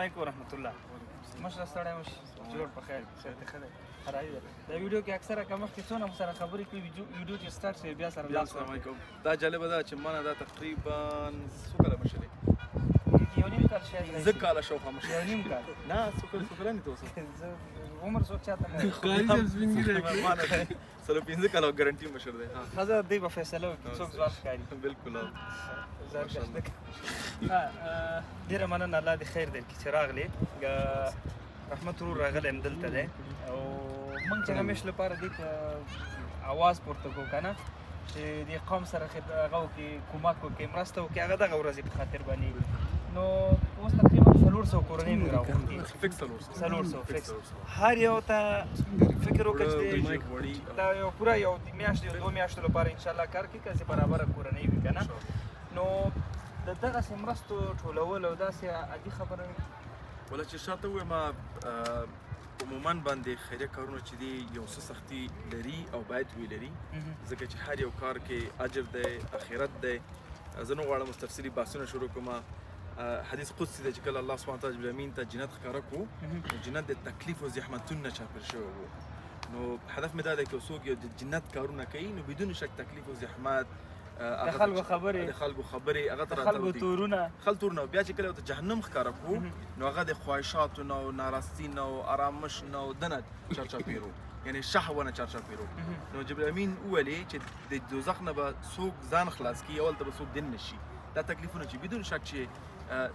علیکم ورحمۃ الله. مشره سړی مش جوړ په خیر صحت ښه دی. راځي دا ویډیو کې اکثره کوم کې څونه سره خبرې کوي ویډیو چې سٹارټ شي بیا سره لاس. السلام علیکم. دا جالبه ده چې ما دا تقریبا څو کاله مشه دی؟ یو نیم کال شاید. زه کاله شاوخوا مشه. یو نیم کال. نه څو کاله نه توسه. عمر څو چاته نه. خالي صاحب سپینګری ما نه سره 15 کاله ګارانټي مشر دی. خزه دی په فیصله وکړي څوک ځواب ښکاري. بالکل. ډیره مننه الله دې خیر درکړي چې راغلی. رحمت ورور راغلی هم دلته دی او موږ چې همیش لپاره دې ته اواز پورته کوو که نه چې دې قوم سره هغه وکړي کومک وکړي مرسته وکړي هغه دغه ورځې په خاطر باندې. نو اوس تقریبا 400 کورنۍ موږ راوغوښتي. فکس 400 فکس هر یو ته فکر وکړه چې دا یو پوره یو میاشت یو 2 میاشتو لپاره انشاءالله کار کوي که چې برابره کورنۍ وي که نه. نو د دغسې مرستو ټولول او داسې عادي خبره ولا چې شاته ووایم عموما باندې خیریه کارونه چې دي یو څه سختي لري او باید ولري ځکه چې هر یو کار کې اجر دی آخرت دی. زه نه غواړم تفصیلي بحثونه شروع کړم. حدیث قدسي دی چې کله الله سبحانه وتعالی جبرئیل امین ته جنت ښکاره کړو جنت د تکلیف او زحمتونو نه چاپېر شوی و. نو هدف مې دا دی که څوک یو د جنت کارونه کوي نو بدون شک تکلیف او زحمت د خلکو خبرې هغه ته خلکو تورونه بیا چې کله ورته جهنم ښکاره کړو نو هغه د خواهشاتو نه او ناراستي نه او ارامش نه او دنه چارچاپېر و یعنې شهوه نه چارچاپېر و. نو جبرئیل امین وویلې چې د دوزخ نه به څوک ځان خلاص کړي اول ته به څوک دن نه شي. دا تکلیفونه چې بدون شک چې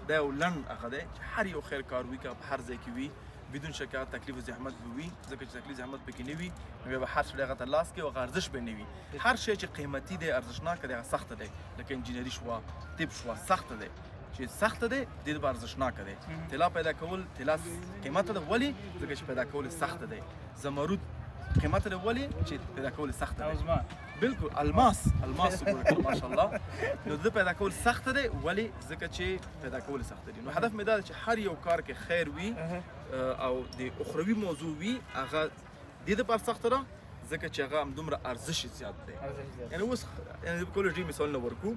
دا یو لنډ هغه دی چې هر یو خیر کار وي که په هر ځای کې وي بدون شک هغه تکلیف و زحمت به وي ځکه چې تکلیف زحمت پکې نه وي نو بیا به هر سړی هغه ته لاس کوي او هغه ارزښت به نه وي. هر شی چې قیمتي دی ارزښتناکه دی هغه سخته دی لکه انجینري شوه طب شوه سخته دی چې سخته دی دې به ارزښتناکه دی. طلا پیدا کول طلا قیمته ده ولې ځکه چې پیدا کول سخته دی. زمرود قیمته ده ولې چې پیدا کول سخته دی. بالکل الماس وګوره ماشاءالله نو د پیدا کول سخته دی ولې ځکه چې پیدا کول سخته دی. نو هدف مې دا دی چې هر یو کار کې خیر وي او د اخروي موضوع وي هغه دې دپاره سخته ده ځکه چې هغه همدومره ارزش زیات دی. یعنې اوس کولو ډېر مثالونه ورکو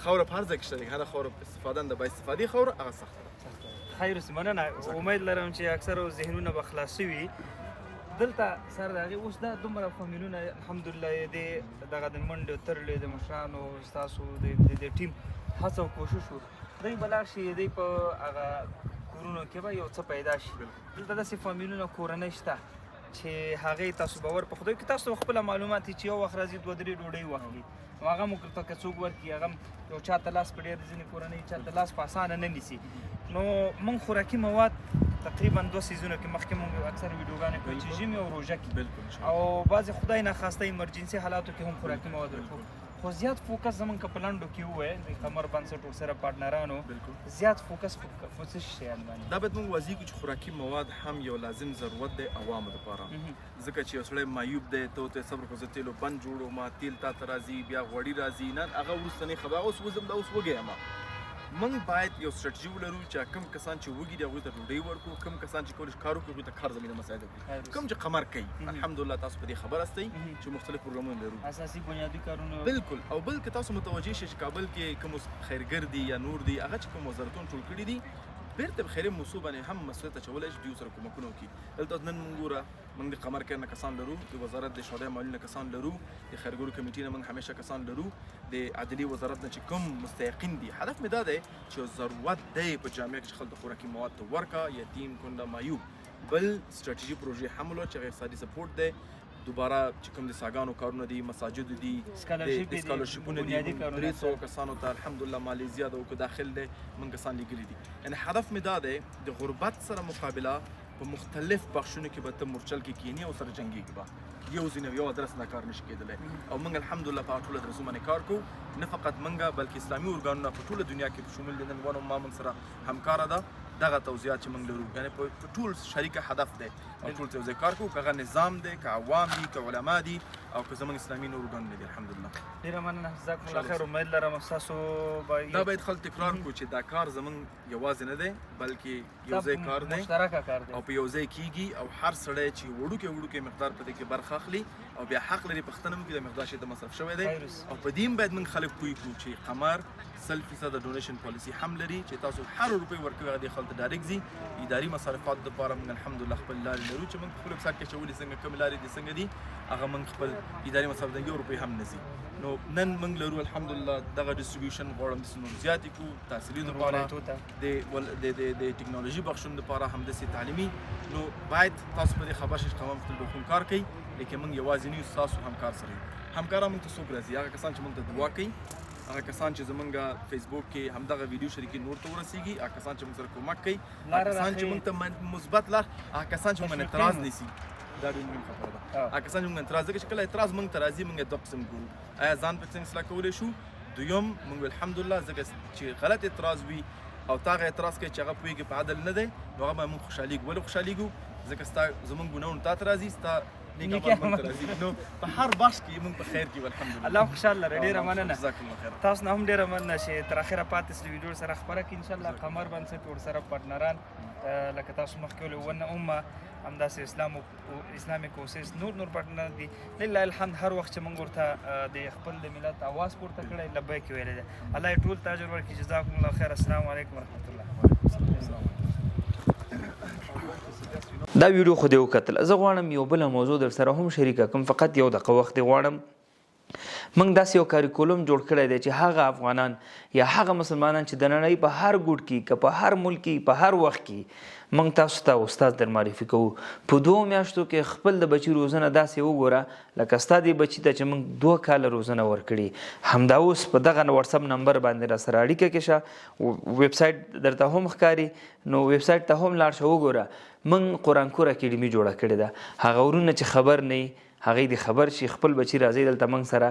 خاوره په هر ځای کې شته دی هغه خاوره استفاده نه د با استفادې خاوره هغه سخته ده. خیر اوسې مننه. امید لرم چې اکثرو ذهنونه به خلاص شوي دلته سره د هغې اوس دا دومره فامیلونه الحمدلله د دغه د منډو ترلې د مشرانو ستاسو د ټیم هڅه او کوشش و دوی به لاړ شي دوی په هغه کورونو کې به یو څه پیدا شي. دلته داسې فامیلونه کورنۍ شته چې هغې تاسو باور په خدای کې تاسو خپله معلومات چې یو وخت راځي 2-3 ډوډۍ واخلي نو هغه مو ورته که څوک ورکړي هغه یو چاته لاس په ډېر ځینې کورنۍ چاته لاس په اسانه نه نیسي. نو موږ خوراکي مواد تقریبا 2 سیزونو کې مخکې موږ اکثر ویډیوګانې کوو چې ژمي او روژه کې او بعضې خدای ناخواسته ایمرجنسي حالاتو کې هم خوراکي مواد ورکوو خو زیات فوکس زموږ که په لنډو کې ووایه د قمر بنسټ ورسره پارټنرانو زیات فوکس په څه شیان باندې دا باید موږ واضح کړو چې خوراکي مواد هم یو لازم ضرورت دی عوامو دپاره ځکه چې یو سړی معیوب دی ته ورته صبر کړو زه تیلو بند جوړوم تیل تا ته راځي بیا غوړي راځي نن هغه وروستنۍ خبره اوس وزم دا اوس وږی یم. موږ باید یو ستراتیژي ولرو چې کوم کسان چې وږي دي هغوی ته ډوډۍ ورکړو کوم کسان چې کولی شي کار وکړي هغوی ته کار زمینه مساعده کړو کوم چې قمر کوي الحمدلله تاسو په دې خبر هستئ چې مختلف پروګرامونه لرو اساسي بنیادي کارونه بالکل او بل که تاسو متوجه شئ چې کابل کې کوم خیرګر دي یا نور دي هغه چې کوم وزارتونه ټول کړي دي بیرته په خیریه موضوع باندې هم مسؤلیت اچولی شي دوی سره کومکونه وکړي. دلته نن موږ ګوره موږ د قمر کیر نه کسان لرو د وزارت د شورای مالیې نه کسان لرو د خیرګرو کمیټې نه موږ همیشه کسان لرو د عدلي وزارت نه چې کوم مستحقین دي. هدف مې دا دی چې ضرورت دی په جامعه کې چې خلکو خوراکي مواد ته ورکړه یتیم کونډه معیوب. بل ستراتیژي پروژې هم ولرو چې هغه اقتصادي سپورټ دی دوباره چې کوم د ساګانو کارونه دي مساجد دي د سکالرشپونه دي 300 کسانو ته الحمدلله مالیزیا د وکړو داخل دی موږ کسان لیږلي دي. یعنې هدف مې دا دی د غربت سره مقابله په مختلف بخشونو کې به ته مورچل کې کینی او سره جنګېږي به یو ځینې یو ادرس نه کار نشي کېدلی او موږ الحمدلله په ټول ادرسو باندې کار کوو نه فقط موږ بلکې اسلامي ارګانونه په ټوله دنیا کې شامل دي. نن ونه ما موږ سره همکاره ده دغه توضیحات چې موږ لرو یعنې په ټول شریکه هدف دی او ټول ته یو ځای کار کوو که هغه نظام دی که عوام دي که علما دي او که زموږ اسلامي نور ارګانونه دي الحمدلله. ډېره مننه جزاکم الله خیر. امید لرم ستاسو دا باید خلک تکرار کړو چې دا کار زموږ یوازې نه دی بلکې یو ځای کار دی مشترکه کار دی او په یو ځای کیږي او هر سړی چې وړوکی مقدار په دې کې برخه اخلي او بیا حق لري پښتنه موږ د مقدار شي د مصرف شوی دی خیر اوسه. او په دې باید موږ خلک پوه کړو چې قمر 100% د ډونیشن پالیسی هم لري چې تاسو هر روپۍ ورکوي هغه د خلکو ډایرکټ ځي اداري مصرفات دپاره موږ الحمدلله خپل لارې لرو چې موږ په خپل ویبسایټ کې اچولي څنګه کومې لارې دي څنګه دي هغه موږ خپل اداري مصرف د یو روپۍ هم نه ځي نو نن موږ لرو الحمدلله دغه ډسټریبیوشن غواړم داسې نور زیات یې کړو تحصیلي دپاره د ټکنالوژي بخښونو دپاره همداسې تعلیمي نو باید تاسو په دې خبر شئ چې قوم خپل بخون کار کوي لیکن موږ یوازې نه یو ستاسو همکار سره یو همکاران موږ ته څوک راځي هغه کسان چې موږ ته دعا کوي هغه کسان چې زمونږ فیسبوک کې همدغه ویډیو شریکي نور ته ورسیږي هغه کسان چې موږ سره کومک کوي هغه کسان چې موږ ته مثبت لار هغه کسان چې موږ اعتراض نیسي دا ډېر مهم خبره ده هغه کسان چې موږ اعتراض ځکه چې کله اعتراض موږ ته راځي موږ دوه قسم ګورو آیا ځان په څنګه اصلاح کولی شو دویم موږ الحمدلله ځکه چې غلط اعتراض وي او تا هغه اعتراض کوي چې هغه پوهېږي په عدل نه دی نو هغه به موږ خوشحالېږو ولې خوشحالېږو ځکه ستا زموږ ګناهونه تا ته راځي ستا نیک عمل موږ ته راځي نو په هر بحث کې موږ په خیر کې الحمدلله الله خوشحال لري ډېره مننه جزاک الله خیر تاسو نه هم ډېره مننه چې تر اخره پاتې سوي ویډیو سره خپره کړي انشاءالله قمر بنسټ ورسره پارتنران لکه تاسو مخکې ویلي ونه همداسې اسلامي کوسس نور پارتنران دي لله الحمد هر وخت چې موږ ورته د خپل د ملت اواز پورته کړی لبیک ویلی دی الله یې ټول ته اجر ورکړي جزاکم الله خیر السلام علیکم ورحمت الله دا ویډیو خو دې وکتل زه غواړم یو بله موضوع در سره هم شریکه کړم فقط یو دقیقه وخت دې غواړم موږ داسې یو کاریکولم جوړ کړی دی چې هغه افغانان یا هغه مسلمانان چې د نړۍ په هر ګوټ کې که په هر ملک کې په هر وخت کې موږ تاسو ته استاد در معرفي کوو په 2 میاشتو کې خپل د بچي روزنه داسې وګوره لکه ستا دې بچي ته چې موږ 2 کاله روزنه ورکړي همدا اوس په دغه واتساپ نمبر باندې را سره اړیکه کې شه ویبسایټ درته هم ښکاري نو ویبسایټ ته هم لاړ شه وګوره موږ قرآن کور اکیډمي جوړه کړې ده هغه ورونه چې خبر نه هغې د خبر شي خپل بچي راځي دلته موږ سره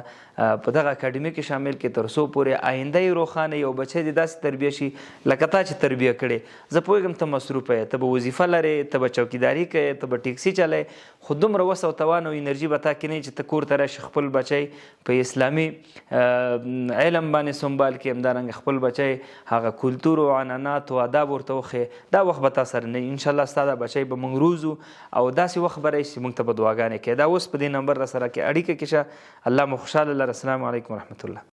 په دغه اکاډمي کې شامل کړي تر څو پورې آینده یې روښانه یو بچی دې داسې تربیه شي لکه تا چې تربیه کړې زه پوهېږم ته مصروفه یې ته به وظیفه لرې ته به چوکیداري کوې ته به ټیکسي چلې خو دومره وس او توان او انرژي به تا کې نه چې ته کور ته راشي خپل بچی په اسلامي علم باندې سنبال کړي همدارنګه خپل بچی هغه کلتور او عنعنات او آداب ورته وښیې دا وخت به تا سره نه انشاءالله ستا دا بچی به موږ روزو او داسې وخت به راشي چې موږ ته به دعاګانې کوي دا اوس په دې نمبر را سره کې اړیکه کې شه الله مو خوشحاله لره السلام علیکم ورحمت الله